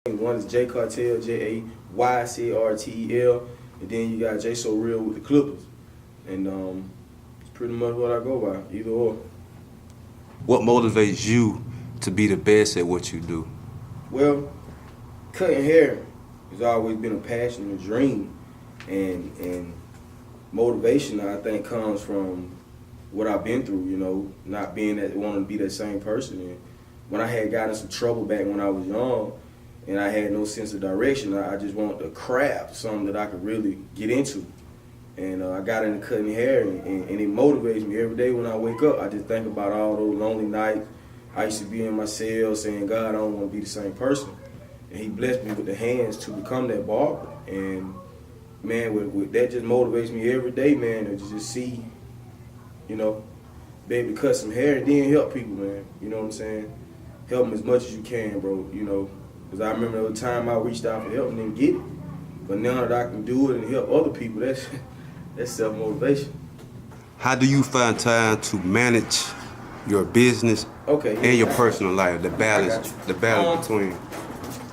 One is Jay Cartel, Jaycartel, and then you got Jay So Real with the Clippers. And it's pretty much what I go by, either or. What motivates you to be the best at what you do? Well, cutting hair has always been a passion and a dream. And motivation, I think, comes from what I've been through, not being that, wanting to be that same person. And when I had gotten some trouble back when I was young, and I had no sense of direction, I just wanted to craft something that I could really get into. And I got into cutting hair, and it motivates me every day when I wake up. I just think about all those lonely nights. I used to be in my cell saying, God, I don't want to be the same person. And he blessed me with the hands to become that barber. And man, with that just motivates me every day, man, to just see, be able to cut some hair and then help people, man. You know what I'm saying? Help them as much as you can, bro, Because I remember the time I reached out for help and didn't get it. But now that I can do it and help other people, that's self-motivation. How do you find time to manage your business and your personal life, the balance between?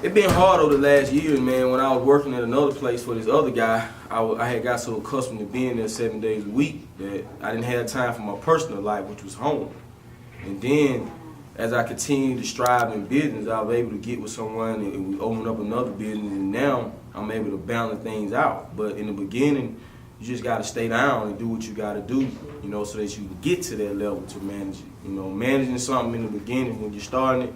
It been hard over the last years, man. When I was working at another place for this other guy, I had got so accustomed to being there 7 days a week that I didn't have time for my personal life, which was home. And then, as I continued to strive in business, I was able to get with someone and we opened up another business, and now I'm able to balance things out. But in the beginning, you just got to stay down and do what you got to do, so that you can get to that level to manage it. Managing something in the beginning when you're starting it,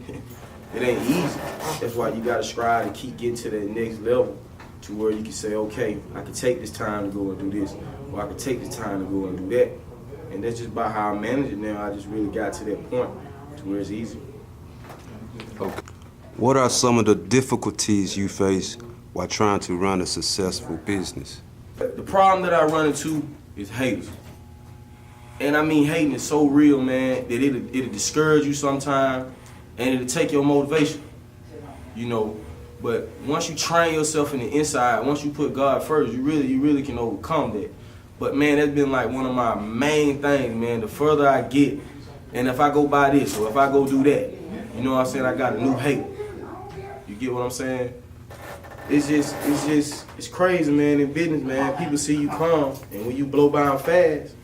it ain't easy. That's why you got to strive to keep getting to that next level to where you can say, okay, I can take this time to go and do this, or I can take this time to go and do that. And that's just about how I manage it now. I just really got to that point to where it's easy. Okay. What are some of the difficulties you face while trying to run a successful business? The problem that I run into is haters. And I mean, hating is so real, man, that it'll discourage you sometimes and it'll take your motivation, But once you train yourself in the inside, once you put God first, you really can overcome that. But man, that's been like one of my main things, man. The further I get, and if I go buy this or if I go do that, I got a new hate. You get what I'm saying? It's crazy, man, in business, man. People see you come, and when you blow by them fast,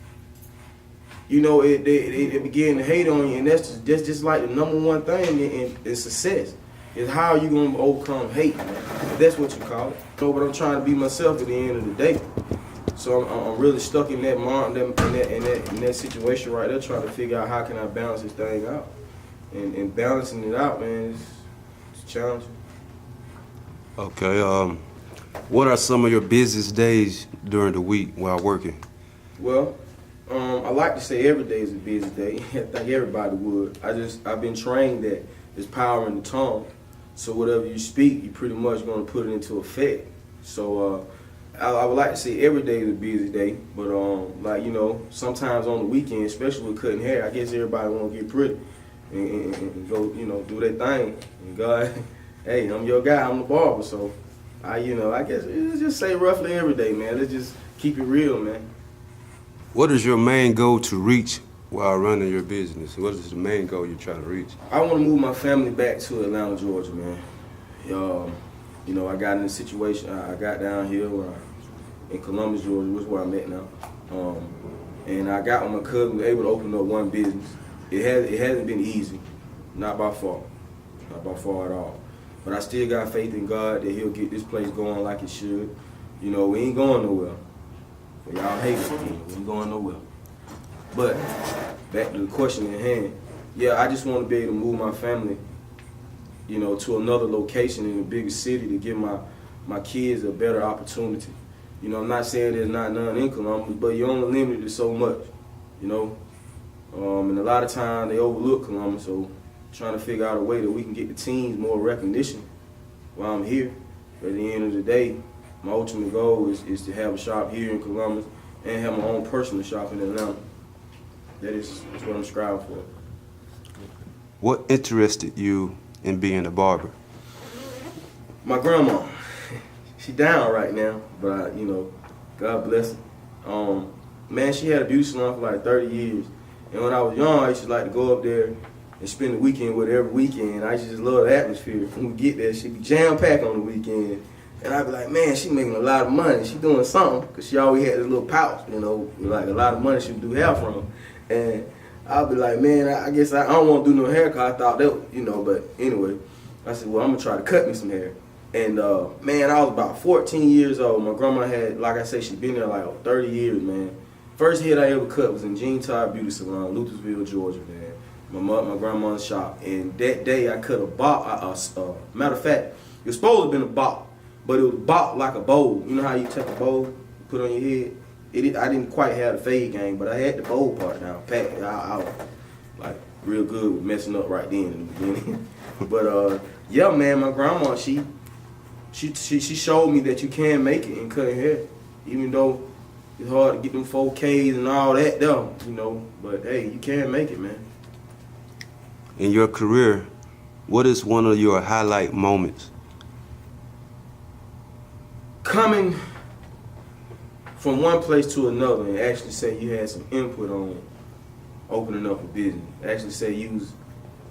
they begin to hate on you, and that's just like the number one thing in success, is how you gonna overcome hate, man. If that's what you call it. But I'm trying to be myself at the end of the day. So I'm really stuck in that situation right there, trying to figure out how can I balance this thing out. And balancing it out, man, it's challenging. Okay, what are some of your busiest days during the week while working? Well, I like to say every day is a busy day. I think everybody would. I've been trained that there's power in the tongue. So whatever you speak, you pretty much going to put it into effect. So I would like to say every day is a busy day. But sometimes on the weekend, especially with cutting hair, I guess everybody want to get pretty and go, do their thing. And God, hey, I'm your guy, I'm the barber, so I guess let's just say roughly every day, man. Let's just keep it real, man. What is your main goal to reach while running your business? What is the main goal you're trying to reach? I want to move my family back to Atlanta, Georgia, man. I got in a situation, I got down here in Columbus, Georgia, which is where I'm at now. And I got with my cousin, we were able to open up one business. It hasn't been easy, not by far at all. But I still got faith in God that he'll get this place going like it should. We ain't going nowhere. For y'all hate it, we ain't going nowhere. But back to the question at hand, yeah, I just want to be able to move my family, to another location in a bigger city to give my kids a better opportunity. I'm not saying there's not none in Columbus, but you're only limited to so much, And a lot of times they overlook Columbus, so trying to figure out a way that we can get the teams more recognition while I'm here. But at the end of the day, my ultimate goal is to have a shop here in Columbus and have my own personal shop in Atlanta. That's what I'm striving for. What interested you in being a barber? My grandma. She down right now, but God bless her. Man, she had a beauty salon for like 30 years. And when I was young, I used to like to go up there and spend the weekend with her every weekend. I just love the atmosphere. When we get there, she be jam-packed on the weekend. And I be like, man, she making a lot of money. She doing something, because she always had this little pouch, you know, like a lot of money she do hair from. And I'll be like, man, I guess I don't want to do no haircut. I thought that, you know, but anyway, I said, well, I'm going to try to cut me some hair. And, man, I was about 14 years old. My grandma had, like I say, she been there like 30 years, man. First head I ever cut was in Jean Todd Beauty Salon, Luthersville, Georgia, man. My grandma's shop. And that day I cut a box. Matter of fact, it was supposed to have been a box, but it was boxed like a bowl. You know how you take a bowl, put it on your head? I didn't quite have the fade game, but I had the bowl part down pat. I was like real good with messing up right then in the beginning. But yeah, man, my grandma, she showed me that you can make it in cutting hair, even though it's hard to get them 4Ks and all that though, you know. But hey, you can make it, man. In your career, what is one of your highlight moments? Coming from one place to another and actually say you had some input on opening up a business. Actually say you was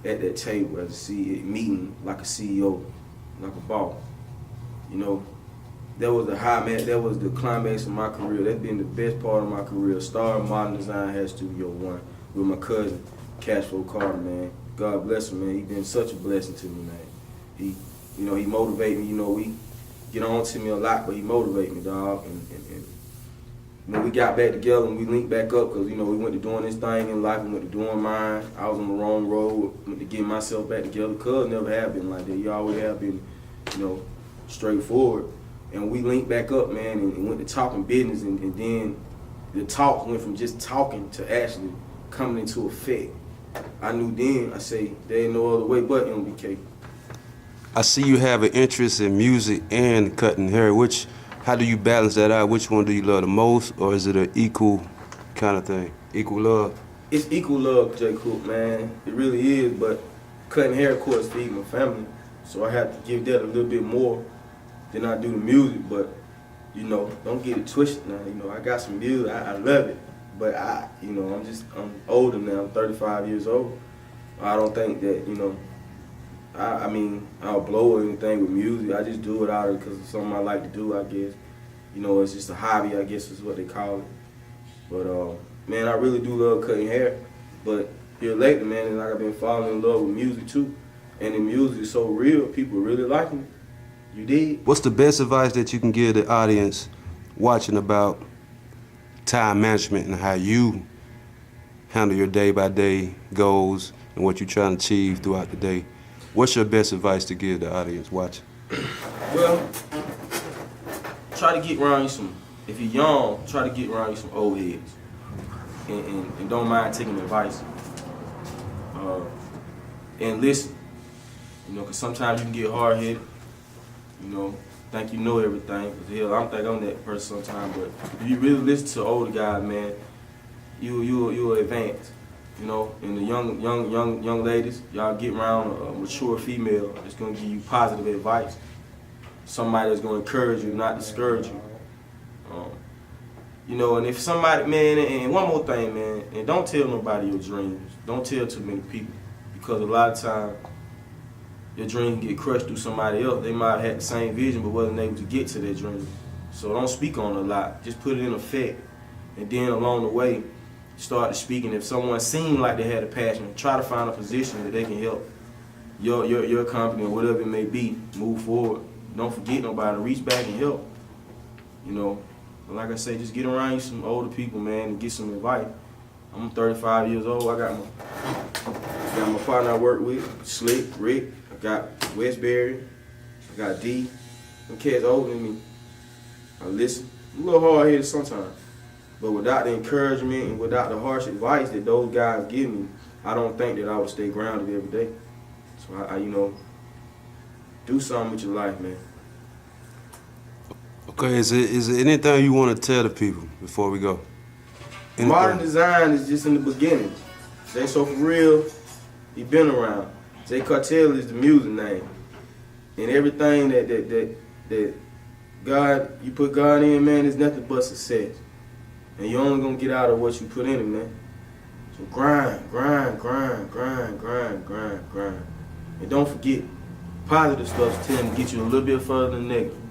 at that table as a CEO, meeting like a CEO, like a boss. You know, that was the high man. That was the climax of my career. That's been the best part of my career. Starting Modern Design Hair Studio One with my cousin, Cashflow Carter, man. God bless him, man. He been such a blessing to me, man. He, you know, he motivated me. You know, we get on to me a lot, but he motivated me, dog. And when we got back together and we linked back up, because, you know, we went to doing this thing in life, we went to doing mine. I was on the wrong road, went to getting myself back together. Cuz never have been like that. You always have been, you know, straightforward. And we linked back up, man, and went to talking business, and then the talk went from just talking to actually coming into effect. I knew then, I say, there ain't no other way but MBK. I see you have an interest in music and cutting hair. How do you balance that out? Which one do you love the most, or is it an equal kind of thing? Equal love? It's equal love, J. Cook, man. It really is, but cutting hair, of course, feeds my family. So I have to give that a little bit more than I do the music, but, you know, don't get it twisted now. You know, I got some music, I love it, but you know, I'm older now, I'm 35 years old. I don't think that, you know, I mean, I'll blow or anything with music. I just do it out of because it's something I like to do, I guess. You know, it's just a hobby, I guess is what they call it. But, man, I really do love cutting hair. But here lately, man, it's like I've been falling in love with music too. And the music is so real, people really liking it. You dig? What's the best advice that you can give the audience watching about time management and how you handle your day-by-day goals and what you're trying to achieve throughout the day? What's your best advice to give the audience watching? Well, try to get around you some, if you're young, try to get around you some old heads. And don't mind taking advice. And listen, you know, because sometimes you can get hard-headed, you know, think you know everything. Because hell, I don't think I'm that person sometimes, but if you really listen to older guys, man, you'll advance. You know, and the young ladies, y'all get around a mature female that's gonna give you positive advice. Somebody that's gonna encourage you, not discourage you. You know, and if somebody, man, and one more thing, man, and don't tell nobody your dreams. Don't tell too many people, because a lot of times your dream get crushed through somebody else. They might have had the same vision, but wasn't able to get to their dream. So don't speak on it a lot. Just put it in effect, and then along the way, start speaking. If someone seemed like they had a passion, try to find a position that they can help your company or whatever it may be move forward. Don't forget nobody. Reach back and help. You know, but like I say, just get around you some older people, man, and get some advice. I'm 35 years old. I got my partner I work with, Slick, Rick. I got Westbury. I got D. Them cats older than me. I listen. I'm a little hard-headed sometimes. But without the encouragement and without the harsh advice that those guys give me, I don't think that I would stay grounded every day. So I you know, do something with your life, man. Okay, is there anything you want to tell the people before we go? Anything? Modern Design is just in the beginning. Jay So For Real, he been around. Jay Cartel is the music name. And everything that God, you put God in, man, is nothing but success. And you're only gonna get out of what you put in it, man. So grind, grind, grind, grind, grind, grind, grind. And don't forget, positive stuff tend to get you a little bit further than negative.